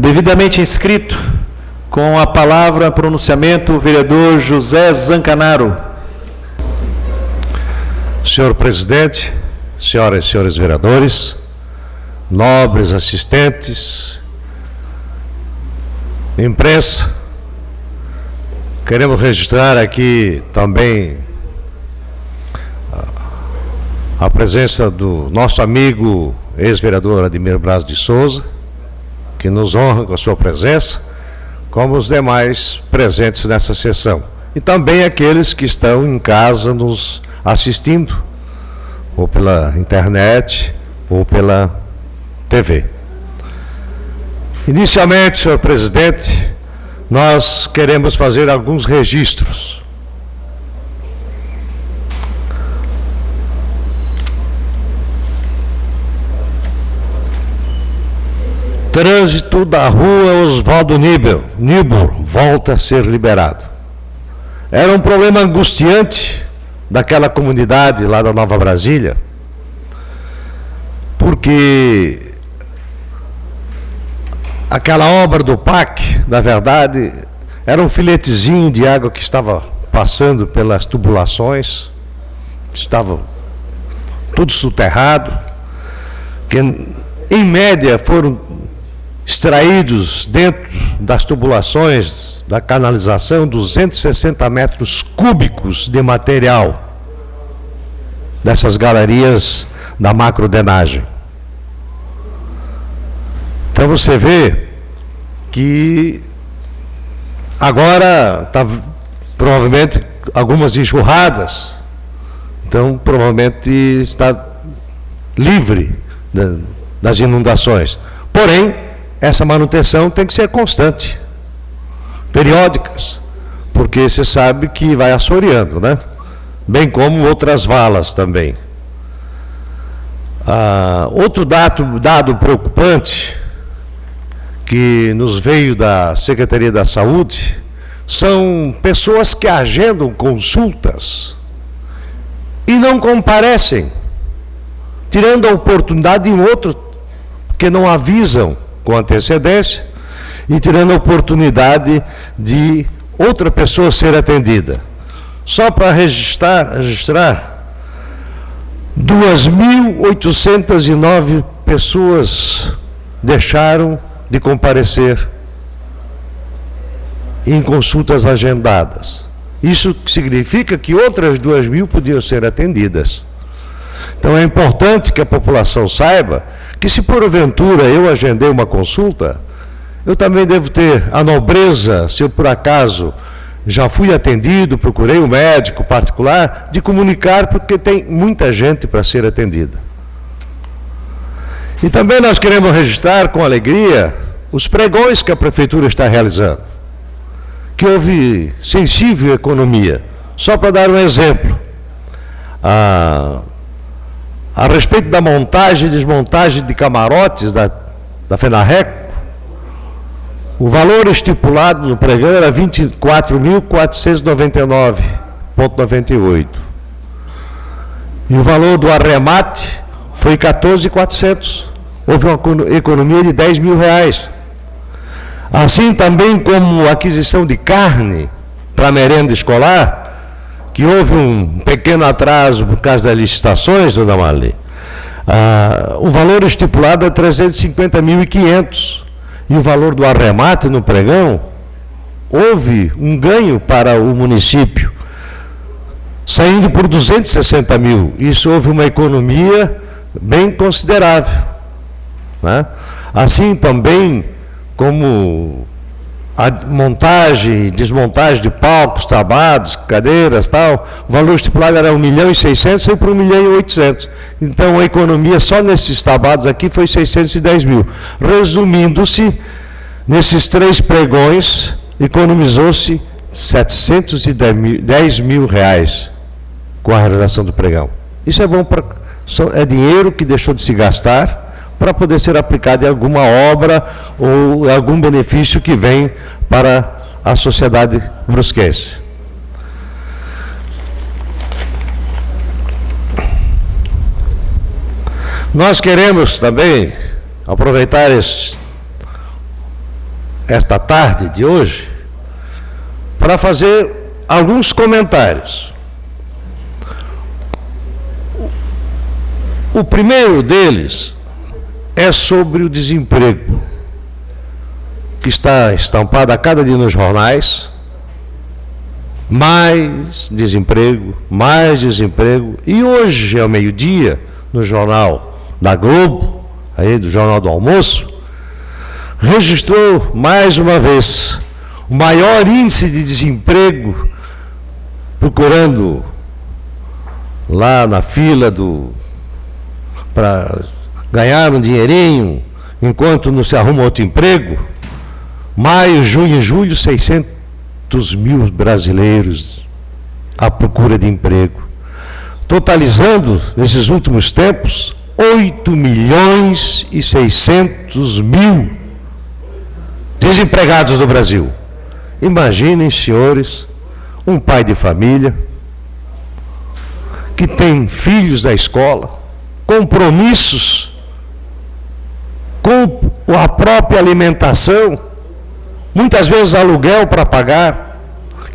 Devidamente inscrito, com a palavra, pronunciamento, o vereador José Zancanaro. Senhor presidente, senhoras e senhores vereadores, nobres assistentes, imprensa, queremos registrar aqui também a presença do nosso amigo ex-vereador Ademir Braz de Souza, que nos honra com a sua presença, como os demais presentes nessa sessão. E também aqueles que estão em casa nos assistindo, ou pela internet, ou pela TV. Inicialmente, senhor presidente, nós queremos fazer alguns registros. Trânsito da rua Oswaldo Nibor volta a ser liberado. Era um problema angustiante daquela comunidade lá da Nova Brasília, porque aquela obra do PAC, na verdade, era um filetezinho de água que estava passando pelas tubulações, estava tudo soterrado, que em média foram extraídos dentro das tubulações da canalização 260 metros cúbicos de material dessas galerias da macrodenagem. Então você vê que agora está provavelmente algumas enxurradas, então provavelmente está livre das inundações. Porém, essa manutenção tem que ser constante, periódicas, porque você sabe que vai assoreando, né? Bem como outras valas também. Outro dado preocupante que nos veio da Secretaria da Saúde são pessoas que agendam consultas e não comparecem, tirando a oportunidade em outro, porque não avisam com antecedência e tirando a oportunidade de outra pessoa ser atendida. Só para registrar 2.809 pessoas deixaram de comparecer em consultas agendadas. Isso significa que outras 2.000 podiam ser atendidas. Então é importante que a população saiba que se porventura eu agendei uma consulta, eu também devo ter a nobreza, se eu por acaso já fui atendido, procurei um médico particular, de comunicar, porque tem muita gente para ser atendida. E também nós queremos registrar com alegria os pregões que a Prefeitura está realizando, que houve sensível economia. Só para dar um exemplo, a respeito da montagem e desmontagem de camarotes da FENARRECO, o valor estipulado no pregão era 24.499,98. E o valor do arremate foi 14.400. Houve uma economia de R$10.000. Assim também como a aquisição de carne para merenda escolar, que houve um pequeno atraso por causa das licitações, dona Marli. O valor estipulado é 350.500. E o valor do arremate no pregão, houve um ganho para o município, saindo por 260 mil. Isso houve uma economia bem considerável, né? Assim também como a montagem e desmontagem de palcos, tabados, cadeiras, tal, o valor estipulado era 1.600.000 e por 1.800.000. Então a economia só nesses tabados aqui foi 610 mil. Resumindo-se, nesses 3 pregões, economizou-se R$710 mil com a realização do pregão. Isso é bom, é dinheiro que deixou de se gastar para poder ser aplicado em alguma obra ou algum benefício que vem para a sociedade brusquense. Nós queremos também aproveitar esta tarde de hoje para fazer alguns comentários. O primeiro deles é sobre o desemprego, que está estampado a cada dia nos jornais. Mais desemprego, e hoje ao meio-dia, no Jornal da Globo, aí do Jornal do Almoço, registrou mais uma vez o maior índice de desemprego, procurando lá na fila para ganhar um dinheirinho, enquanto não se arruma outro emprego. Maio, junho e julho, 600 mil brasileiros à procura de emprego, totalizando, nesses últimos tempos, 8.600.000 desempregados no Brasil. Imaginem, senhores, um pai de família que tem filhos da escola, compromissos com a própria alimentação, muitas vezes aluguel para pagar.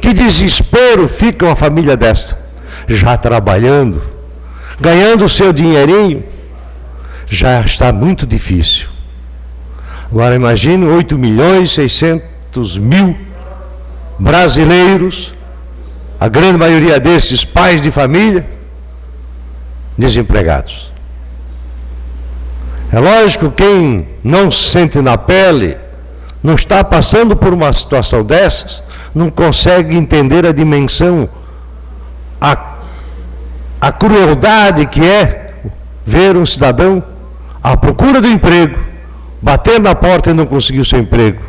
Que desespero fica uma família desta, já trabalhando, ganhando o seu dinheirinho, já está muito difícil. Agora imagine 8.600.000 brasileiros, a grande maioria desses pais de família, desempregados. É lógico, quem não sente na pele, não está passando por uma situação dessas, não consegue entender a dimensão, a crueldade que é ver um cidadão à procura do emprego, bater na porta e não conseguir o seu emprego.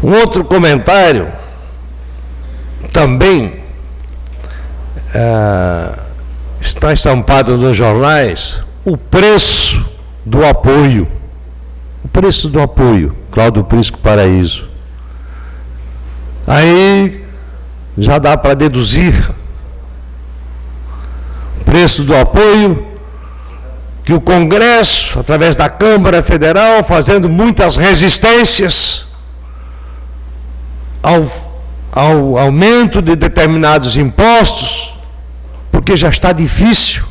Um outro comentário, também está estampado nos jornais, o preço do apoio. O preço do apoio, Cláudio Prisco Paraíso. Aí já dá para deduzir o preço do apoio que o Congresso, através da Câmara Federal, fazendo muitas resistências ao aumento de determinados impostos, porque já está difícil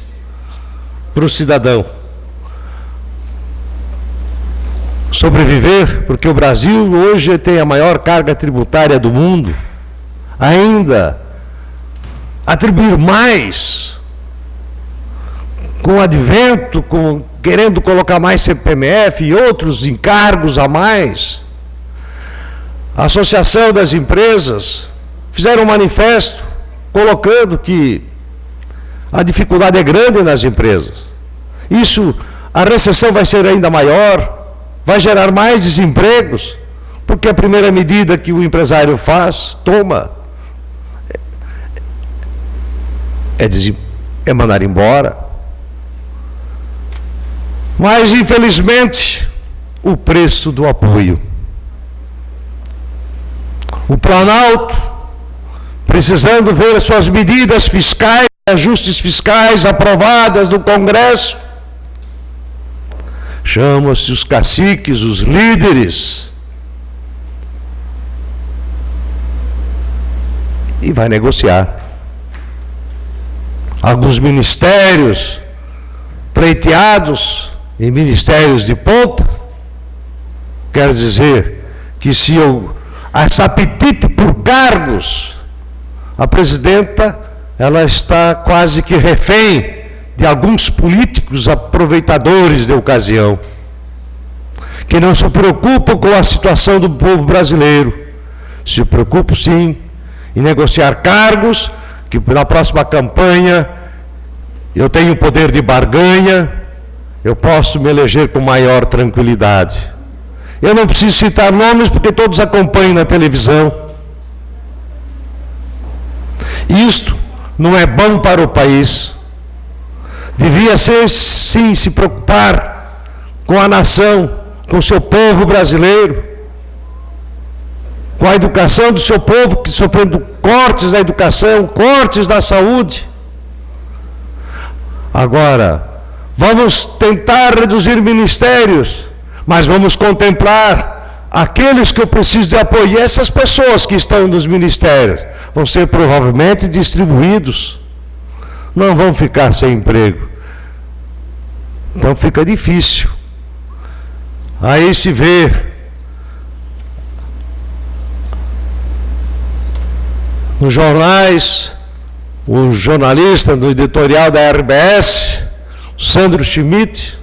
para o cidadão sobreviver, porque o Brasil hoje tem a maior carga tributária do mundo. Ainda atribuir mais, com o advento, querendo colocar mais CPMF e outros encargos a mais. A Associação das Empresas fizeram um manifesto colocando que a dificuldade é grande nas empresas. Isso, a recessão vai ser ainda maior, vai gerar mais desempregos, porque a primeira medida que o empresário toma, é mandar embora. Mas, infelizmente, o preço do apoio. O Planalto, precisando ver as suas medidas fiscais, ajustes fiscais aprovadas no Congresso, chama-se os caciques, os líderes, e vai negociar. Alguns ministérios pleiteados em ministérios de ponta, quer dizer que se esse apetite por cargos, a presidenta, ela está quase que refém de alguns políticos aproveitadores de ocasião, que não se preocupam com a situação do povo brasileiro, se preocupam sim em negociar cargos, que na próxima campanha eu tenho poder de barganha, eu posso me eleger com maior tranquilidade. Eu não preciso citar nomes porque todos acompanham na televisão. Isto não é bom para o país. Devia ser, sim, se preocupar com a nação, com o seu povo brasileiro, com a educação do seu povo, que sofrendo cortes na educação, cortes na saúde. Agora, Vamos tentar reduzir ministérios, mas vamos contemplar aqueles que eu preciso de apoio. E essas pessoas que estão nos ministérios vão ser provavelmente distribuídos, não vão ficar sem emprego. Então fica difícil. Aí se vê nos jornais, o jornalista do editorial da RBS, Sandro Schmidt,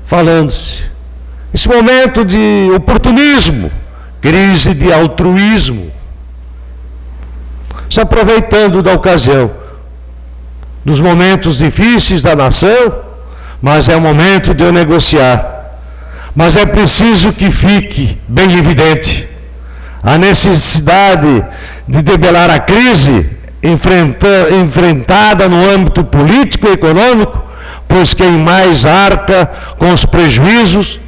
falando-se. Esse momento de oportunismo, crise de altruísmo, se aproveitando da ocasião, dos momentos difíceis da nação, mas é o momento de eu negociar. Mas é preciso que fique bem evidente a necessidade de debelar a crise enfrentada no âmbito político e econômico, pois quem mais arca com os prejuízos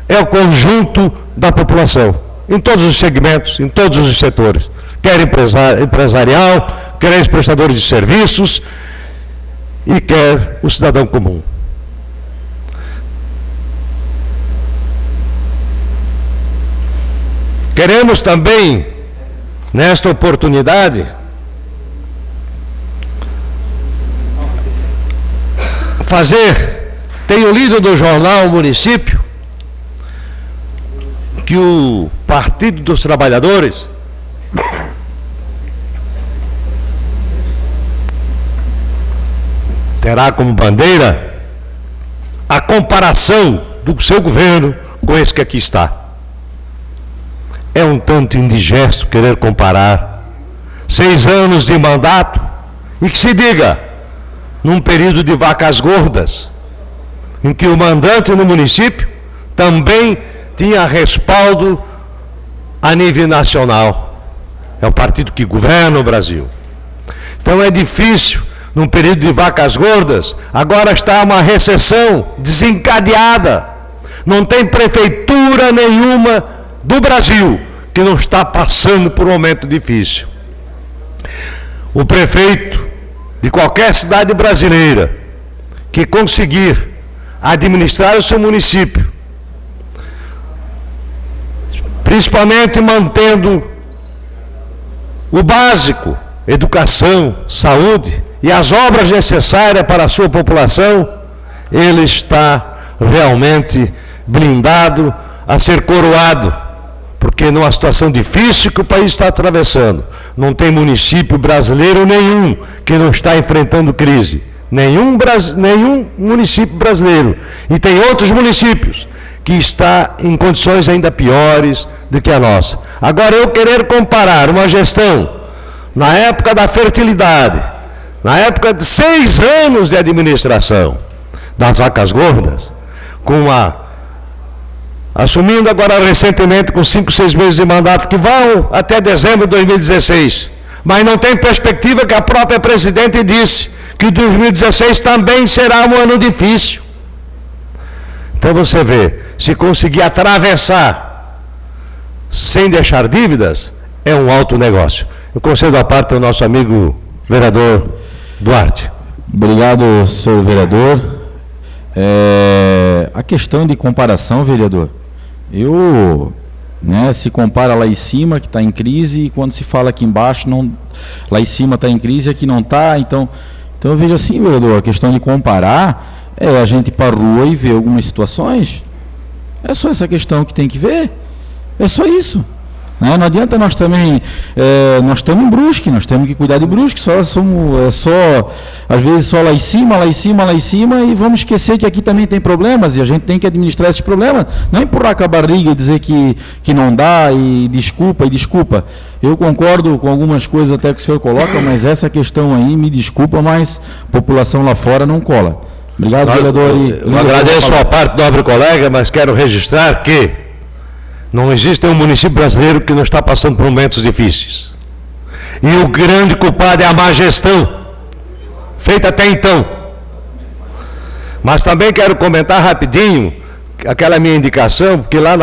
é o conjunto da população, em todos os segmentos, em todos os setores, quer empresarial, quer os prestadores de serviços e quer o cidadão comum. Queremos também, nesta oportunidade, tenho lido no jornal Município, que o Partido dos Trabalhadores terá como bandeira a comparação do seu governo com esse que aqui está. É um tanto indigesto querer comparar 6 anos de mandato e que se diga, num período de vacas gordas, em que o mandante no município também tinha respaldo a nível nacional. É o partido que governa o Brasil. Então é difícil, num período de vacas gordas, agora está uma recessão desencadeada. Não tem prefeitura nenhuma do Brasil que não está passando por um momento difícil. O prefeito de qualquer cidade brasileira que conseguir administrar o seu município, principalmente mantendo o básico, educação, saúde e as obras necessárias para a sua população, ele está realmente blindado a ser coroado, porque numa situação difícil que o país está atravessando, não tem município brasileiro nenhum que não está enfrentando crise, nenhum município brasileiro, e tem outros municípios que está em condições ainda piores do que a nossa. Agora, eu querer comparar uma gestão na época da fertilidade, na época de 6 anos de administração das vacas gordas, com assumindo agora recentemente com 5, 6 meses de mandato, que vão até dezembro de 2016, mas não tem perspectiva, que a própria presidente disse que 2016 também será um ano difícil. Então você vê, se conseguir atravessar sem deixar dívidas, é um alto negócio. Eu concedo a parte ao nosso amigo vereador Duarte. Obrigado, senhor vereador. A questão de comparação, vereador, se compara lá em cima, que está em crise, e quando se fala aqui embaixo, lá em cima está em crise, aqui não está. Então eu vejo assim, vereador, a questão de comparar é a gente ir para a rua e ver algumas situações. É só essa questão que tem que ver. É só isso. Não adianta nós também, nós estamos em Brusque, nós temos que cuidar de Brusque, às vezes só lá em cima, lá em cima, lá em cima, e vamos esquecer que aqui também tem problemas, e a gente tem que administrar esses problemas, não empurrar com a barriga e dizer que não dá, e desculpa. Eu concordo com algumas coisas até que o senhor coloca, mas essa questão aí, me desculpa, mas a população lá fora não cola. Obrigado, vereador. Eu agradeço a parte, nobre colega, mas quero registrar que não existe um município brasileiro que não está passando por momentos difíceis. E o grande culpado é a má gestão feita até então. Mas também quero comentar rapidinho aquela minha indicação, porque lá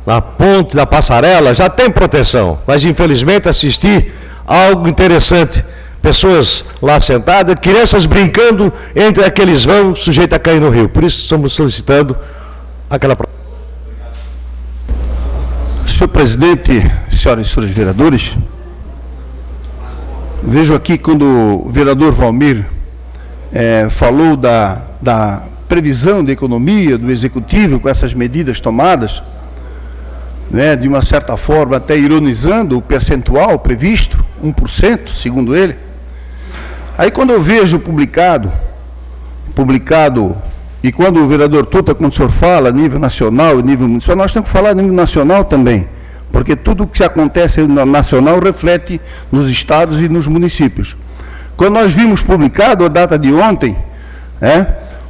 na ponte da passarela já tem proteção, mas infelizmente assisti algo interessante. pessoas lá sentadas, crianças brincando entre aqueles vãos, sujeito a cair no rio. Por isso estamos solicitando aquela... Senhor presidente, senhoras e senhores vereadores, vejo aqui quando o vereador Valmir falou da previsão da economia do executivo com essas medidas tomadas, né, de uma certa forma até ironizando o percentual previsto, 1%, segundo ele. Aí quando eu vejo publicado, e quando o vereador Tuta, quando o senhor fala a nível nacional e nível municipal, nós temos que falar a nível nacional também, porque tudo o que acontece no nacional reflete nos estados e nos municípios. Quando nós vimos publicado, a data de ontem,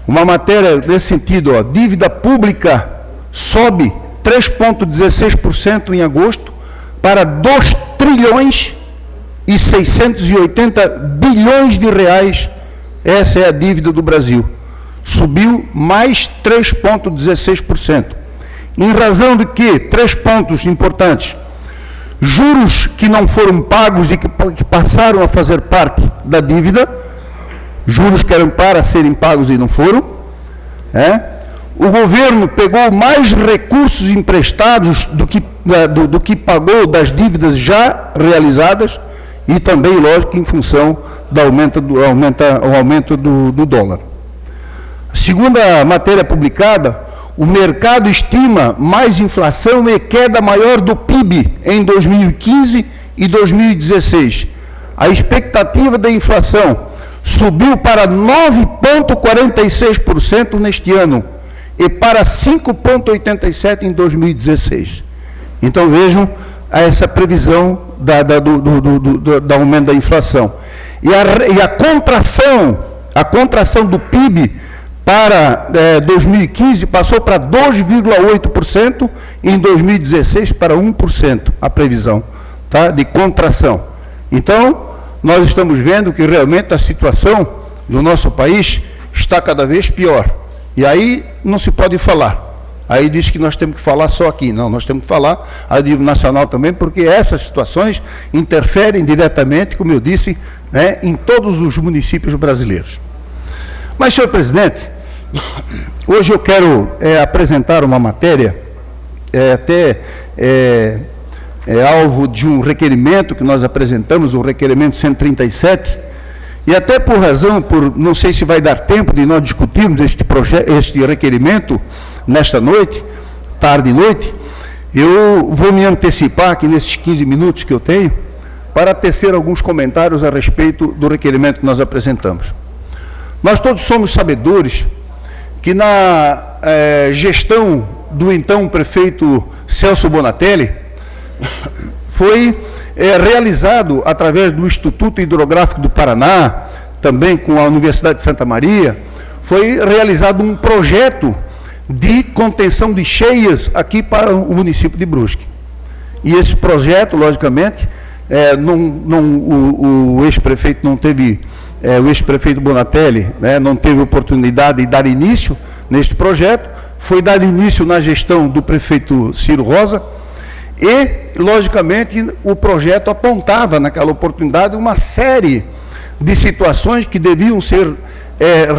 uma matéria nesse sentido, ó, dívida pública sobe 3,16% em agosto para 2 trilhões e 680 bilhões de reais. Essa é a dívida do Brasil. Subiu mais 3,16%. Em razão de que? 3 pontos importantes. Juros que não foram pagos e que passaram a fazer parte da dívida, juros que eram para serem pagos e não foram. O governo pegou mais recursos emprestados do que pagou das dívidas já realizadas e também, lógico, em função do aumento do dólar. Segundo a matéria publicada, o mercado estima mais inflação e queda maior do PIB em 2015 e 2016. A expectativa da inflação subiu para 9,46% neste ano e para 5,87% em 2016. Então vejam essa previsão do aumento da inflação. E a contração do PIB para 2015 passou para 2,8%, e em 2016 para 1%, a previsão, tá, de contração. Então, nós estamos vendo que realmente a situação do nosso país está cada vez pior. E aí não se pode falar. Aí diz que nós temos que falar só aqui. Não, nós temos que falar a nível nacional também, porque essas situações interferem diretamente, como eu disse, né, em todos os municípios brasileiros. Mas, senhor presidente, hoje eu quero apresentar uma matéria, alvo de um requerimento que nós apresentamos, o requerimento 137, e até não sei se vai dar tempo de nós discutirmos este requerimento nesta noite, tarde e noite, eu vou me antecipar aqui nesses 15 minutos que eu tenho, para tecer alguns comentários a respeito do requerimento que nós apresentamos. Nós todos somos sabedores que na gestão do então prefeito Celso Bonatelli, foi realizado através do Instituto Hidrográfico do Paraná, também com a Universidade de Santa Maria, foi realizado um projeto de contenção de cheias aqui para o município de Brusque. E esse projeto, logicamente, o ex-prefeito não teve, o ex-prefeito Bonatelli, né, não teve oportunidade de dar início neste projeto, foi dado início na gestão do prefeito Ciro Rosa, e, logicamente, o projeto apontava naquela oportunidade uma série de situações que deviam ser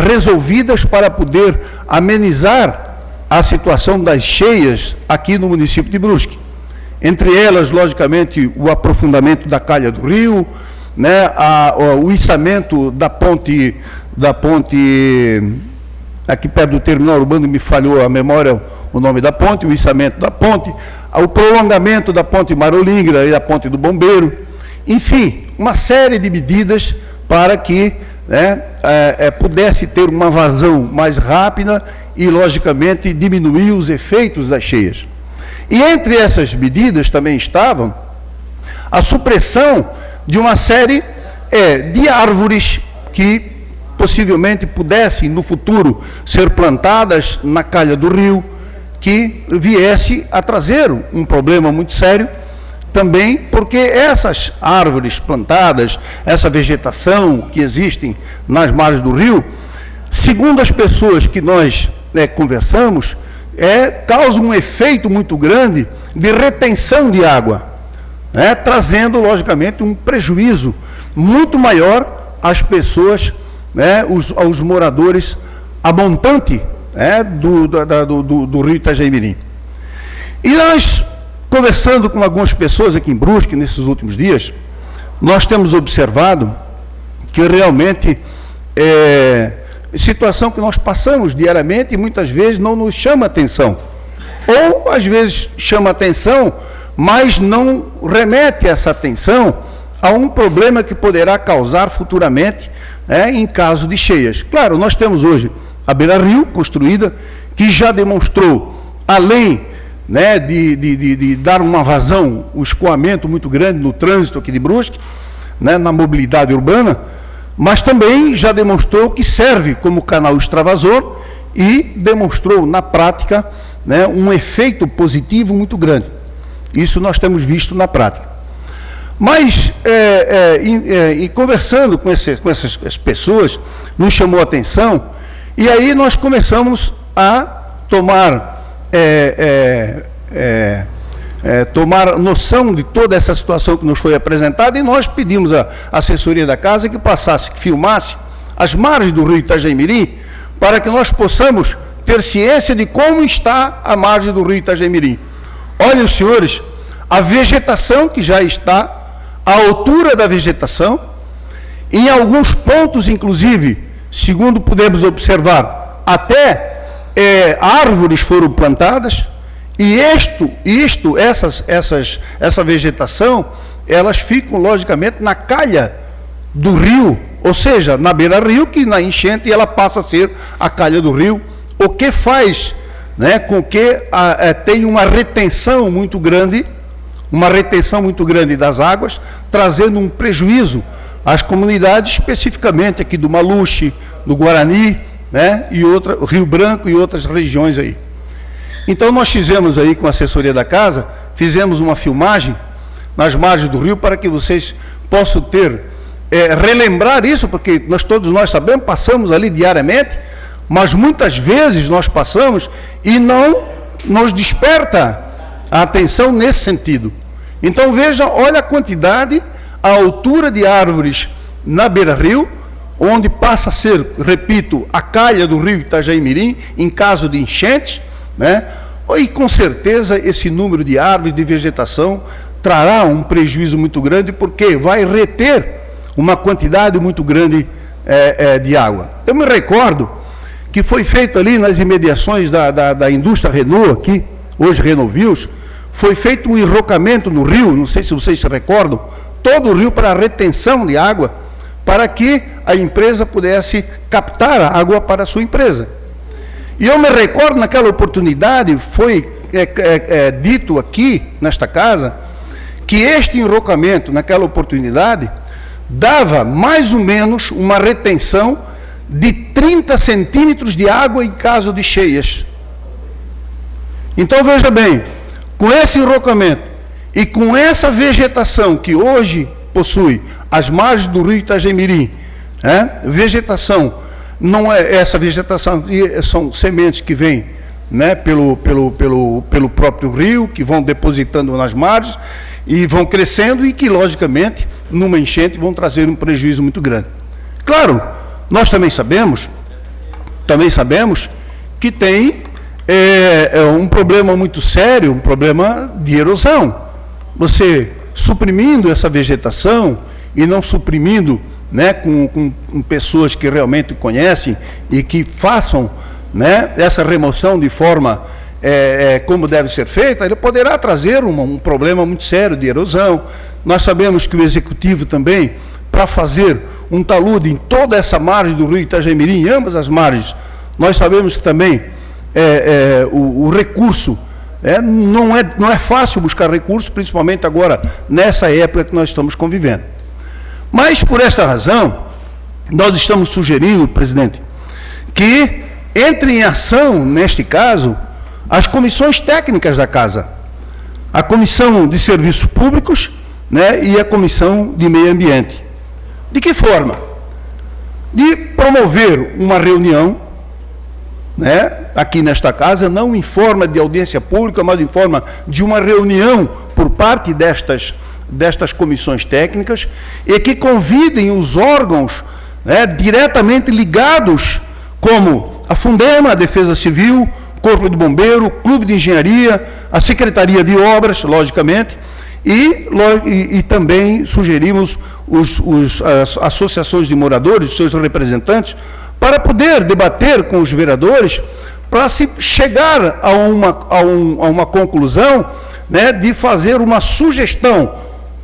resolvidas para poder amenizar a situação das cheias aqui no município de Brusque. Entre elas, logicamente, o aprofundamento da calha do rio, né, o içamento da ponte, aqui perto do terminal urbano, me falhou a memória o nome da ponte, o içamento da ponte, o prolongamento da ponte Marolingra e da ponte do Bombeiro, enfim, uma série de medidas para que, né, pudesse ter uma vazão mais rápida e, logicamente, diminuir os efeitos das cheias. E entre essas medidas também estavam a supressão de uma série de árvores que possivelmente pudessem no futuro ser plantadas na calha do rio, que viesse a trazer um problema muito sério também, porque essas árvores plantadas, essa vegetação que existem nas margens do rio, segundo as pessoas que nós conversamos, causa um efeito muito grande de retenção de água, trazendo, logicamente, um prejuízo muito maior às pessoas, né, aos moradores, a montante, né, do rio Itajaí-Mirim. E nós, conversando com algumas pessoas aqui em Brusque, nesses últimos dias, nós temos observado que realmente situação que nós passamos diariamente e muitas vezes não nos chama atenção. Ou, às vezes, chama atenção, mas não remete essa atenção a um problema que poderá causar futuramente, em caso de cheias. Claro, nós temos hoje a beira-rio construída, que já demonstrou, além, né, de dar uma vazão, um escoamento muito grande no trânsito aqui de Brusque, né, na mobilidade urbana, mas também já demonstrou que serve como canal extravasor e demonstrou na prática, né, um efeito positivo muito grande. Isso nós temos visto na prática. Mas, conversando com essas pessoas, nos chamou a atenção, e aí nós começamos a tomar noção de toda essa situação que nos foi apresentada, e nós pedimos à assessoria da casa que passasse, que filmasse as margens do rio Itajaí-Mirim, para que nós possamos ter ciência de como está a margem do rio Itajaí-Mirim. Olhem, senhores, a vegetação que já está, a altura da vegetação, em alguns pontos, inclusive, segundo podemos observar, até árvores foram plantadas, e essa vegetação, elas ficam, logicamente, na calha do rio, ou seja, na beira-rio, que na enchente ela passa a ser a calha do rio, o que faz, né, com que tenha uma retenção muito grande das águas, trazendo um prejuízo às comunidades, especificamente aqui do Maluche, do Guarani, né, e o Rio Branco e outras regiões aí. Então nós fizemos aí com a assessoria da casa, fizemos uma filmagem nas margens do rio para que vocês possam relembrar isso, porque todos nós sabemos, passamos ali diariamente, mas muitas vezes nós passamos e não nos desperta a atenção nesse sentido. Então veja, olha a quantidade, a altura de árvores na beira-rio, onde passa a ser, repito, a calha do rio Itajaí-Mirim, em caso de enchentes, né? E com certeza esse número de árvores, de vegetação, trará um prejuízo muito grande, porque vai reter uma quantidade muito grande de água. Eu me recordo que foi feito ali nas imediações da indústria Renault, aqui, hoje Renovios, foi feito um enrocamento no rio, não sei se vocês se recordam, todo o rio para a retenção de água, para que a empresa pudesse captar a água para a sua empresa. E eu me recordo, naquela oportunidade, foi dito aqui, nesta casa, que este enrocamento, naquela oportunidade, dava mais ou menos uma retenção de 30 centímetros de água em caso de cheias. Então, veja bem, com esse enrocamento e com essa vegetação que hoje possui as margens do rio Itajaí-Mirim, vegetação, não é essa vegetação, são sementes que vêm, né, pelo próprio rio, que vão depositando nas margens e vão crescendo, e que, logicamente, numa enchente vão trazer um prejuízo muito grande. Claro, nós também sabemos que tem um problema muito sério, um problema de erosão. Você suprimindo essa vegetação e não suprimindo, né, com pessoas que realmente conhecem e que façam, né, essa remoção de forma como deve ser feita, ele poderá trazer um problema muito sério de erosão. Nós sabemos que o Executivo também, para fazer um talude em toda essa margem do rio Itajaí-Mirim, em ambas as margens, nós sabemos que também o recurso, não é fácil buscar recursos, principalmente agora, nessa época que nós estamos convivendo. Mas, por esta razão, nós estamos sugerindo, presidente, que entre em ação, neste caso, as comissões técnicas da Casa, a Comissão de Serviços Públicos, né, e a Comissão de Meio Ambiente. De que forma? De promover uma reunião, né, aqui nesta casa, não em forma de audiência pública, mas em forma de uma reunião por parte destas comissões técnicas e que convidem os órgãos, né, diretamente ligados, como a Fundema, a Defesa Civil, Corpo de Bombeiro, Clube de Engenharia, a Secretaria de Obras, logicamente, e também sugerimos as associações de moradores, seus representantes, para poder debater com os vereadores, para se chegar a uma conclusão, né, de fazer uma sugestão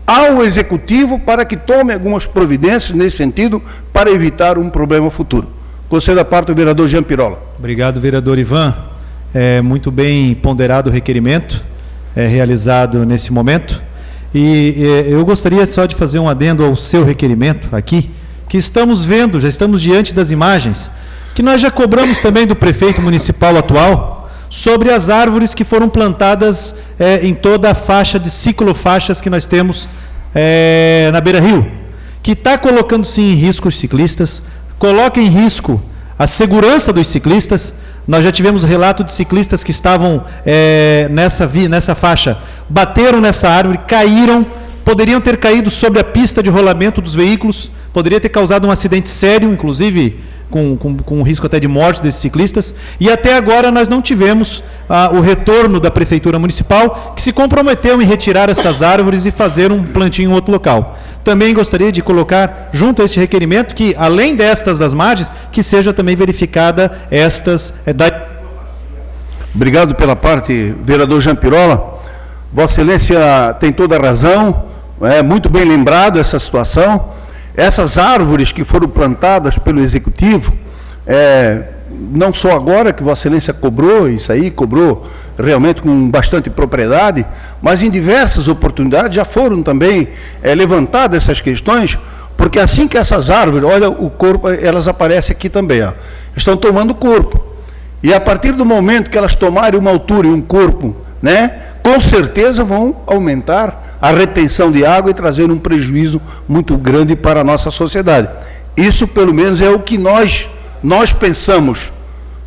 ao Executivo para que tome algumas providências nesse sentido para evitar um problema futuro. Concedo a parte do vereador Jean Pirola. Obrigado, vereador Ivan. Muito bem ponderado o requerimento realizado nesse momento. E eu gostaria só de fazer um adendo ao seu requerimento aqui, que estamos vendo, já estamos diante das imagens, que nós já cobramos também do prefeito municipal atual sobre as árvores que foram plantadas em toda a faixa de ciclofaixas que nós temos na Beira-Rio, que está colocando sim em risco os ciclistas, coloca em risco a segurança dos ciclistas. Nós já tivemos relato de ciclistas que estavam nessa faixa, bateram nessa árvore, caíram, poderiam ter caído sobre a pista de rolamento dos veículos, poderia ter causado um acidente sério, inclusive com risco até de morte desses ciclistas, e até agora nós não tivemos o retorno da Prefeitura Municipal, que se comprometeu em retirar essas árvores e fazer um plantio em outro local. Também gostaria de colocar junto a este requerimento que, além destas das margens, que seja também verificada estas Obrigado pela parte, vereador Jean Pirola. Vossa Excelência tem toda a razão, muito bem lembrado essa situação. Essas árvores que foram plantadas pelo Executivo, não só agora que Vossa Excelência cobrou, isso aí cobrou realmente com bastante propriedade, mas em diversas oportunidades já foram também levantadas essas questões, porque assim que essas árvores, olha o corpo, elas aparecem aqui também, ó, estão tomando corpo, e a partir do momento que elas tomarem uma altura e um corpo, né, com certeza vão aumentar a retenção de água e trazer um prejuízo muito grande para a nossa sociedade. Isso pelo menos é o que nós pensamos,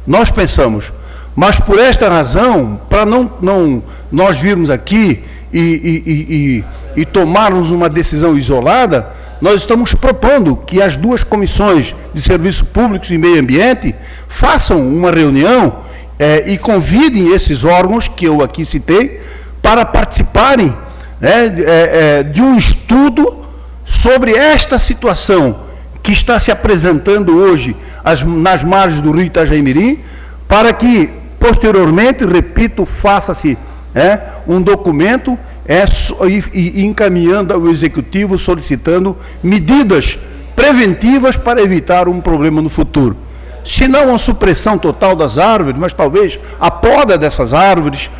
mas por esta razão, para não nós virmos aqui e tomarmos uma decisão isolada, nós estamos propondo que as duas comissões de Serviços Públicos e Meio Ambiente façam uma reunião e convidem esses órgãos que eu aqui citei para participarem de um estudo sobre esta situação que está se apresentando hoje nas margens do rio Itajaimirim, para que posteriormente, repito, faça-se um documento e encaminhando ao Executivo, solicitando medidas preventivas para evitar um problema no futuro. Se não a supressão total das árvores, mas talvez a poda dessas árvores,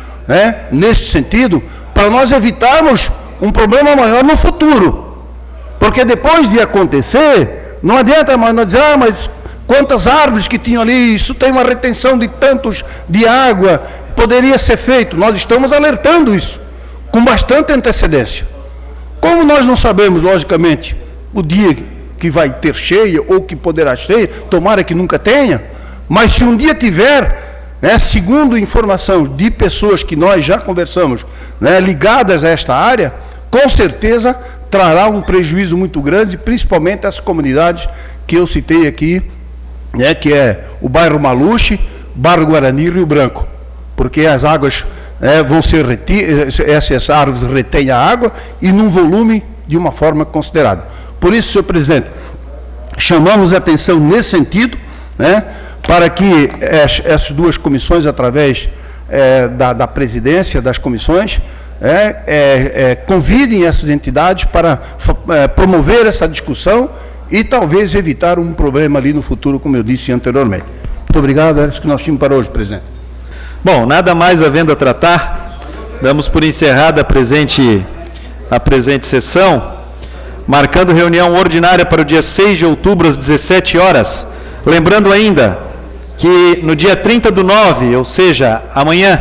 nesse sentido, para nós evitarmos um problema maior no futuro. Porque depois de acontecer, não adianta mais nós dizer, mas quantas árvores que tinham ali, isso tem uma retenção de tantos de água, poderia ser feito. Nós estamos alertando isso com bastante antecedência. Como nós não sabemos, logicamente, o dia que vai ter cheia ou que poderá cheia, tomara que nunca tenha, mas se um dia tiver, segundo informação de pessoas que nós já conversamos, ligadas a esta área, com certeza trará um prejuízo muito grande, principalmente as comunidades que eu citei aqui, que é o bairro Maluche, bairro Guarani e Rio Branco, porque as águas vão ser essas árvores retêm a água e num volume de uma forma considerável. Por isso, senhor presidente, chamamos a atenção nesse sentido, para que essas duas comissões, através da presidência das comissões, convidem essas entidades para promover essa discussão e talvez evitar um problema ali no futuro, como eu disse anteriormente. Muito obrigado, é isso que nós tínhamos para hoje, presidente. Bom, nada mais havendo a tratar, damos por encerrada a presente sessão, marcando reunião ordinária para o dia 6 de outubro, às 17 horas. Lembrando ainda que no dia 30/9, ou seja, amanhã,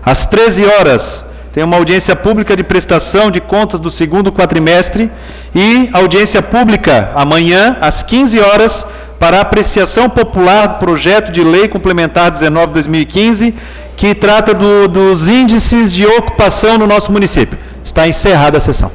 às 13 horas, tem uma audiência pública de prestação de contas do segundo quadrimestre e audiência pública amanhã, às 15 horas, para apreciação popular do projeto de lei complementar 19/2015, que trata dos índices de ocupação no nosso município. Está encerrada a sessão.